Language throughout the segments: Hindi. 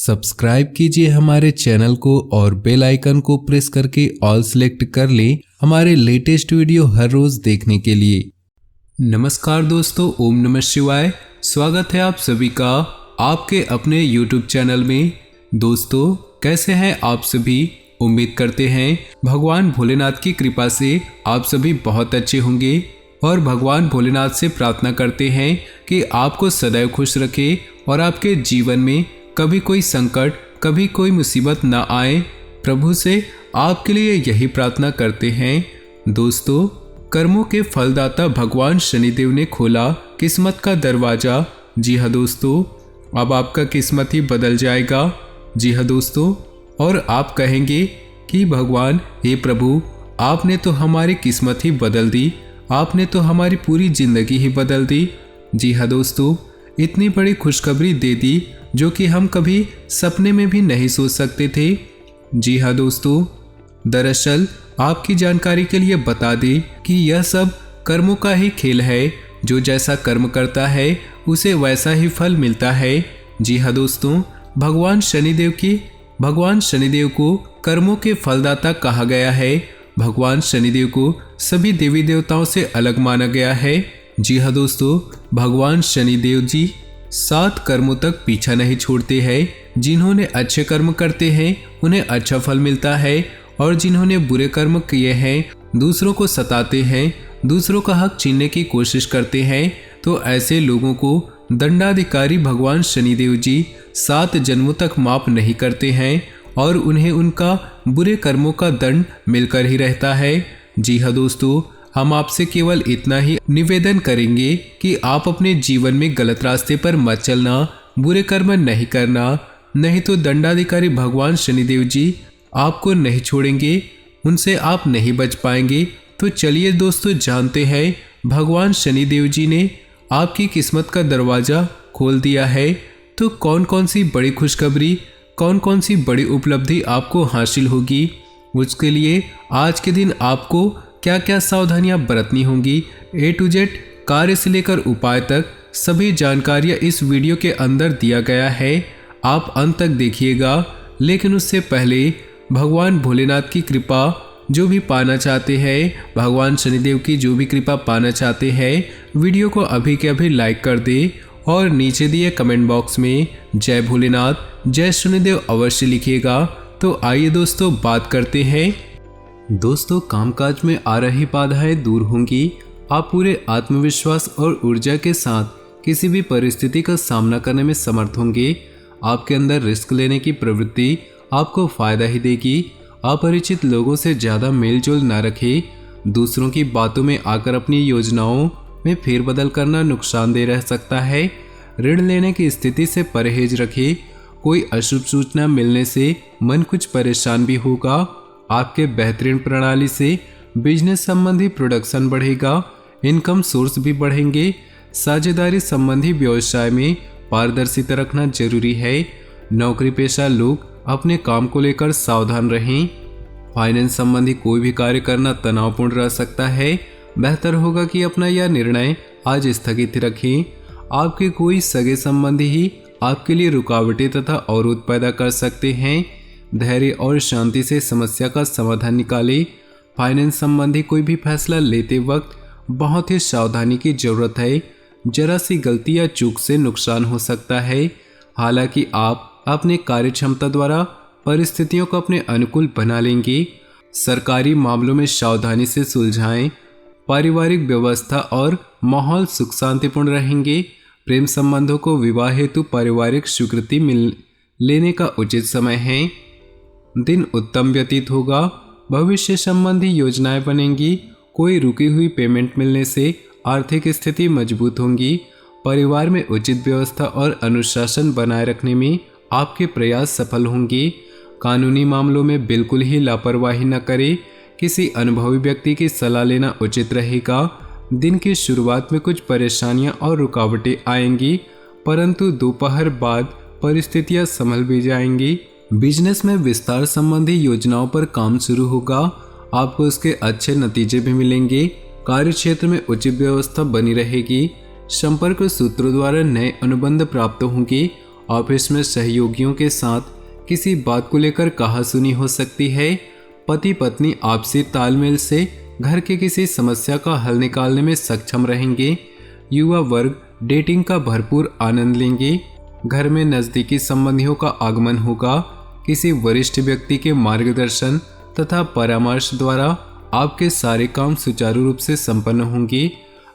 सब्सक्राइब कीजिए हमारे चैनल को और बेल आइकन को प्रेस करके ऑल सेलेक्ट कर लें हमारे लेटेस्ट वीडियो हर रोज देखने के लिए। नमस्कार दोस्तों, ओम नमः शिवाय। स्वागत है आप सभी का आपके अपने यूट्यूब चैनल में। दोस्तों, कैसे हैं आप सभी? उम्मीद करते हैं भगवान भोलेनाथ की कृपा से आप सभी बहुत अच्छे होंगे और भगवान भोलेनाथ से प्रार्थना करते हैं कि आपको सदैव खुश रखे और आपके जीवन में कभी कोई संकट, कभी कोई मुसीबत ना आए। प्रभु से आपके लिए यही प्रार्थना करते हैं। दोस्तों, कर्मों के फलदाता भगवान शनिदेव ने खोला किस्मत का दरवाजा। जी हाँ दोस्तों, अब आपका किस्मत ही बदल जाएगा। जी हाँ दोस्तों, और आप कहेंगे कि भगवान, हे प्रभु, आपने तो हमारी किस्मत ही बदल दी, आपने तो हमारी पूरी जिंदगी ही बदल दी। जी हाँ दोस्तों, इतनी बड़ी खुशखबरी दे दी जो कि हम कभी सपने में भी नहीं सोच सकते थे। जी हाँ दोस्तों, दरअसल आपकी जानकारी के लिए बता दें कि यह सब कर्मों का ही खेल है। जो जैसा कर्म करता है उसे वैसा ही फल मिलता है। जी हाँ दोस्तों, भगवान शनिदेव को कर्मों के फलदाता कहा गया है। भगवान शनिदेव को सभी देवी देवताओं से अलग माना गया है। जी हाँ दोस्तों, भगवान शनिदेव जी 7 कर्मों तक पीछा नहीं छोड़ते हैं। जिन्होंने अच्छे कर्म करते हैं उन्हें अच्छा फल मिलता है, और जिन्होंने बुरे कर्म किए हैं, दूसरों को सताते हैं, दूसरों का हक छीनने की कोशिश करते हैं, तो ऐसे लोगों को दंडाधिकारी भगवान शनिदेव जी 7 जन्मों तक माफ नहीं करते हैं और उन्हें उनका बुरे कर्मों का दंड मिलकर ही रहता है। जी हाँ दोस्तों, हम आपसे केवल इतना ही निवेदन करेंगे कि आप अपने जीवन में गलत रास्ते पर मत चलना, बुरे कर्म नहीं करना, नहीं तो दंडाधिकारी भगवान शनिदेव जी आपको नहीं छोड़ेंगे, उनसे आप नहीं बच पाएंगे। तो चलिए दोस्तों, जानते हैं भगवान शनिदेव जी ने आपकी किस्मत का दरवाज़ा खोल दिया है। तो कौन कौन सी बड़ी खुशखबरी, कौन कौन सी बड़ी उपलब्धि आपको हासिल होगी, उसके लिए आज के दिन आपको क्या क्या सावधानियां बरतनी होंगी, A to Z कार्य से लेकर उपाय तक सभी जानकारियां इस वीडियो के अंदर दिया गया है। आप अंत तक देखिएगा। लेकिन उससे पहले भगवान भोलेनाथ की कृपा जो भी पाना चाहते हैं, भगवान शनिदेव की जो भी कृपा पाना चाहते हैं, वीडियो को अभी के अभी लाइक कर दे और नीचे दिए कमेंट बॉक्स में जय भोलेनाथ, जय शनिदेव अवश्य लिखिएगा। तो आइए दोस्तों, बात करते हैं। दोस्तों, कामकाज में आ रही बाधाएं दूर होंगी। आप पूरे आत्मविश्वास और ऊर्जा के साथ किसी भी परिस्थिति का सामना करने में समर्थ होंगे। आपके अंदर रिस्क लेने की प्रवृत्ति आपको फायदा ही देगी। अपरिचित लोगों से ज़्यादा मेलजोल न रखें। दूसरों की बातों में आकर अपनी योजनाओं में फेरबदल करना नुकसानदेह रह सकता है। ऋण लेने की स्थिति से परहेज रखें। कोई अशुभ सूचना मिलने से मन कुछ परेशान भी होगा। आपके बेहतरीन प्रणाली से बिजनेस संबंधी प्रोडक्शन बढ़ेगा, इनकम सोर्स भी बढ़ेंगे। साझेदारी संबंधी व्यवसाय में पारदर्शिता रखना जरूरी है। नौकरी पेशा लोग अपने काम को लेकर सावधान रहें। फाइनेंस संबंधी कोई भी कार्य करना तनावपूर्ण रह सकता है। बेहतर होगा कि अपना यह निर्णय आज स्थगित रखें। आपके कोई सगे संबंधी ही आपके लिए रुकावटें तथा अवरोध पैदा कर सकते हैं। धैर्य और शांति से समस्या का समाधान निकालें। फाइनेंस संबंधी कोई भी फैसला लेते वक्त बहुत ही सावधानी की जरूरत है। जरा सी गलती या चूक से नुकसान हो सकता है। हालांकि आप अपने कार्य क्षमता द्वारा परिस्थितियों को अपने अनुकूल बना लेंगे। सरकारी मामलों में सावधानी से सुलझाएं। पारिवारिक व्यवस्था और माहौल सुख शांतिपूर्ण रहेंगे। प्रेम संबंधों को विवाह हेतु पारिवारिक स्वीकृति मिल लेने का उचित समय है। दिन उत्तम व्यतीत होगा। भविष्य संबंधी योजनाएं बनेंगी। कोई रुकी हुई पेमेंट मिलने से आर्थिक स्थिति मजबूत होंगी। परिवार में उचित व्यवस्था और अनुशासन बनाए रखने में आपके प्रयास सफल होंगे। कानूनी मामलों में बिल्कुल ही लापरवाही न करें। किसी अनुभवी व्यक्ति की सलाह लेना उचित रहेगा। दिन की शुरुआत में कुछ परेशानियां और रुकावटें आएंगी, परंतु दोपहर बाद परिस्थितियां संभल भी जाएंगी। बिजनेस में विस्तार संबंधी योजनाओं पर काम शुरू होगा। आपको उसके अच्छे नतीजे भी मिलेंगे। कार्य क्षेत्र में उचित व्यवस्था बनी रहेगी। संपर्क सूत्रों द्वारा नए अनुबंध प्राप्त होंगे ऑफिस में सहयोगियों के साथ किसी बात को लेकर कहासुनी हो सकती है। पति पत्नी आपसी तालमेल से घर की किसी समस्या का हल निकालने में सक्षम रहेंगे। युवा वर्ग डेटिंग का भरपूर आनंद लेंगे। घर में नज़दीकी संबंधियों का आगमन होगा। किसी वरिष्ठ व्यक्ति के मार्गदर्शन तथा परामर्श द्वारा आपके सारे काम सुचारू रूप से संपन्न होंगे।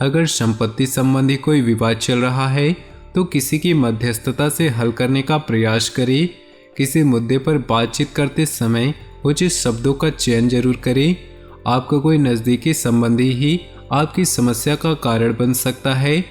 अगर संपत्ति संबंधी कोई विवाद चल रहा है तो किसी की मध्यस्थता से हल करने का प्रयास करें। किसी मुद्दे पर बातचीत करते समय उचित शब्दों का चयन जरूर करें। आपका कोई नज़दीकी संबंधी ही आपकी समस्या का कारण बन सकता है।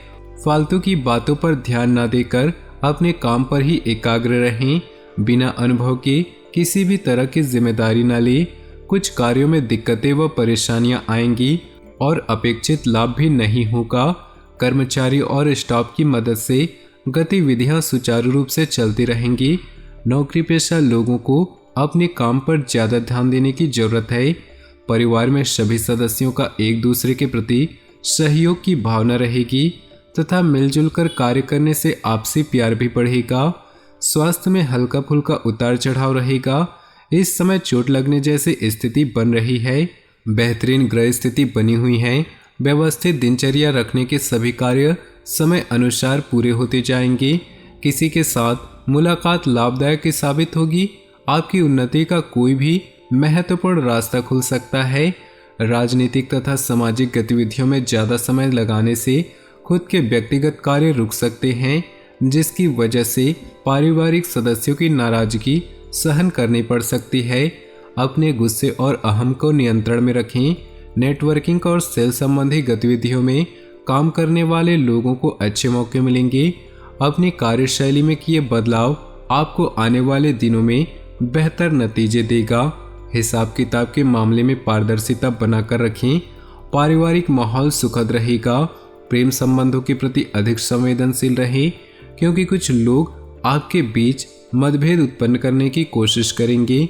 फालतू की बातों पर ध्यान न देकर अपने काम पर ही एकाग्र रहें। बिना अनुभव के किसी भी तरह की जिम्मेदारी न लें। कुछ कार्यों में दिक्कतें व परेशानियां आएंगी और अपेक्षित लाभ भी नहीं होगा। कर्मचारी और स्टाफ की मदद से गतिविधियां सुचारू रूप से चलती रहेंगी। नौकरी पेशा लोगों को अपने काम पर ज़्यादा ध्यान देने की जरूरत है। परिवार में सभी सदस्यों का एक दूसरे के प्रति सहयोग की भावना रहेगी तथा मिलजुल कर कार्य करने से आपसी प्यार भी बढ़ेगा। स्वास्थ्य में हल्का फुल्का उतार चढ़ाव रहेगा। इस समय चोट लगने जैसी स्थिति बन रही है। बेहतरीन ग्रह स्थिति बनी हुई है। व्यवस्थित दिनचर्या रखने के सभी कार्य समय अनुसार पूरे होते जाएंगे। किसी के साथ मुलाकात लाभदायक साबित होगी। आपकी उन्नति का कोई भी महत्वपूर्ण रास्ता खुल सकता है। राजनीतिक तथा सामाजिक गतिविधियों में ज़्यादा समय लगाने से खुद के व्यक्तिगत कार्य रुक सकते हैं, जिसकी वजह से पारिवारिक सदस्यों की नाराजगी सहन करनी पड़ सकती है। अपने गुस्से और अहम को नियंत्रण में रखें। नेटवर्किंग और सेल संबंधी गतिविधियों में काम करने वाले लोगों को अच्छे मौके मिलेंगे। अपनी कार्यशैली में किए बदलाव आपको आने वाले दिनों में बेहतर नतीजे देगा। हिसाब किताब के मामले में पारदर्शिता बनाकर रखें। पारिवारिक माहौल सुखद रहेगा। प्रेम संबंधों के प्रति अधिक संवेदनशील रहें, क्योंकि कुछ लोग आपके बीच मतभेद उत्पन्न करने की कोशिश करेंगे।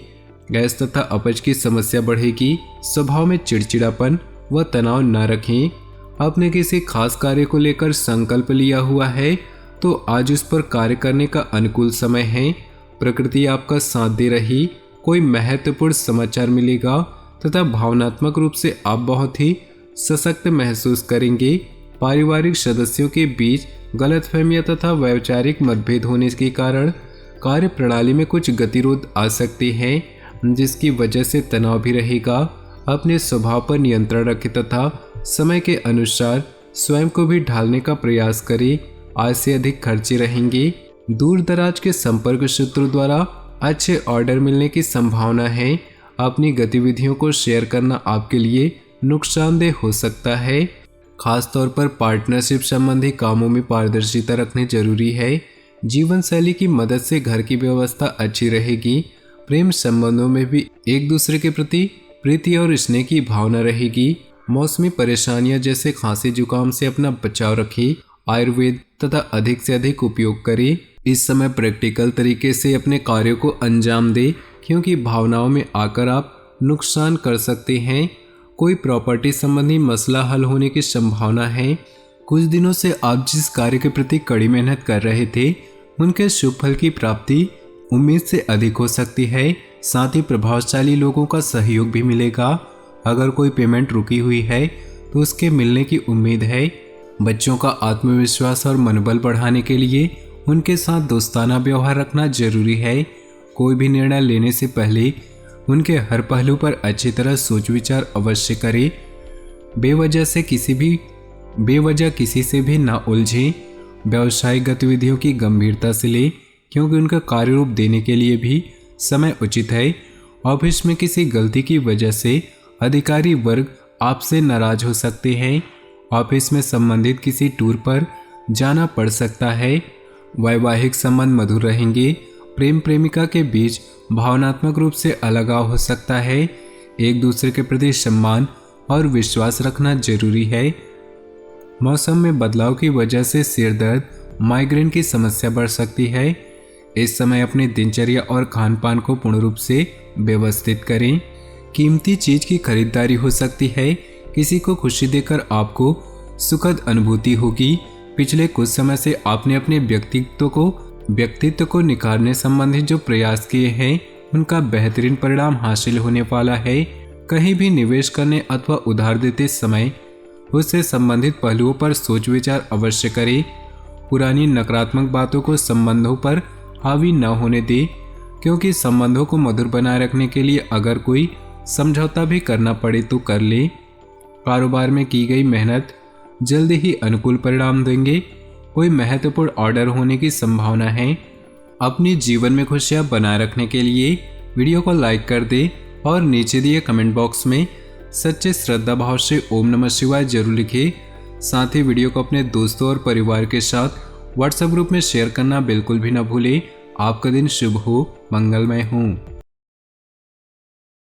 गैस तथा अपच की समस्या बढ़ेगी। स्वभाव में चिड़चिड़ापन व तनाव न रखें। आपने किसी खास कार्य को लेकर संकल्प लिया हुआ है तो आज उस पर कार्य करने का अनुकूल समय है। प्रकृति आपका साथ दे रही। कोई महत्वपूर्ण समाचार मिलेगा तथा भावनात्मक रूप से आप बहुत ही सशक्त महसूस करेंगे। पारिवारिक सदस्यों के बीच गलतफहमियां तथा वैचारिक मतभेद होने के कारण कार्य प्रणाली में कुछ गतिरोध आ सकते हैं, जिसकी वजह से तनाव भी रहेगा। अपने स्वभाव पर नियंत्रण रखें तथा समय के अनुसार स्वयं को भी ढालने का प्रयास करें। आज से अधिक खर्चे रहेंगे। दूर दराज के संपर्क सूत्रों द्वारा अच्छे ऑर्डर मिलने की संभावना है। अपनी गतिविधियों को शेयर करना आपके लिए नुकसानदेह हो सकता है। खासतौर पर पार्टनरशिप संबंधी कामों में पारदर्शिता रखनी जरूरी है। जीवन शैली की मदद से घर की व्यवस्था अच्छी रहेगी। प्रेम संबंधों में भी एक दूसरे के प्रति प्रीति और स्नेह की भावना रहेगी। मौसमी परेशानियां जैसे खांसी जुकाम से अपना बचाव रखें। आयुर्वेद तथा अधिक से अधिक उपयोग करें। इस समय प्रैक्टिकल तरीके से अपने कार्यों को अंजाम दें, क्योंकि भावनाओं में आकर आप नुकसान कर सकते हैं। कोई प्रॉपर्टी संबंधी मसला हल होने की संभावना है। कुछ दिनों से आप जिस कार्य के प्रति कड़ी मेहनत कर रहे थे उनके शुभ फल की प्राप्ति उम्मीद से अधिक हो सकती है। साथ ही प्रभावशाली लोगों का सहयोग भी मिलेगा। अगर कोई पेमेंट रुकी हुई है तो उसके मिलने की उम्मीद है। बच्चों का आत्मविश्वास और मनोबल बढ़ाने के लिए उनके साथ दोस्ताना व्यवहार रखना जरूरी है। कोई भी निर्णय लेने से पहले उनके हर पहलू पर अच्छी तरह सोच विचार अवश्य करें। बेवजह किसी से भी ना उलझें। व्यावसायिक गतिविधियों की गंभीरता से लें, क्योंकि उनका कार्य रूप देने के लिए भी समय उचित है। ऑफिस में किसी गलती की वजह से अधिकारी वर्ग आपसे नाराज हो सकते हैं। ऑफिस में संबंधित किसी टूर पर जाना पड़ सकता है। वैवाहिक संबंध मधुर रहेंगे। प्रेम प्रेमिका के बीच भावनात्मक रूप से अलगाव हो सकता है। एक दूसरे के प्रति सम्मान और विश्वास रखना जरूरी है। मौसम में बदलाव की वजह से सिर दर्द, माइग्रेन की समस्या बढ़ सकती है। इस समय अपनी दिनचर्या और खान पान को पूर्ण रूप से व्यवस्थित करें। कीमती चीज की खरीदारी हो सकती है। किसी को खुशी देकर आपको सुखद अनुभूति होगी। पिछले कुछ समय से आपने अपने व्यक्तित्व को व्यक्तित्व को निखारने संबंधी जो प्रयास किए हैं उनका बेहतरीन परिणाम हासिल होने वाला है। कहीं भी निवेश करने अथवा उधार देते समय उससे संबंधित पहलुओं पर सोच विचार अवश्य करें। पुरानी नकारात्मक बातों को संबंधों पर हावी न होने दें, क्योंकि संबंधों को मधुर बनाए रखने के लिए अगर कोई समझौता भी करना पड़े तो कर ले। कारोबार में की गई मेहनत जल्दी ही अनुकूल परिणाम देंगे। कोई महत्वपूर्ण ऑर्डर होने की संभावना है। अपनी जीवन में खुशियां बनाए रखने के लिए वीडियो को लाइक कर दें और नीचे दिए कमेंट बॉक्स में सच्चे श्रद्धा भाव से ओम नमः शिवाय जरूर लिखें। साथ ही वीडियो को अपने दोस्तों और परिवार के साथ व्हाट्सएप ग्रुप में शेयर करना बिल्कुल भी न भूलें। आपका दिन शुभ हो, मंगलमय हो।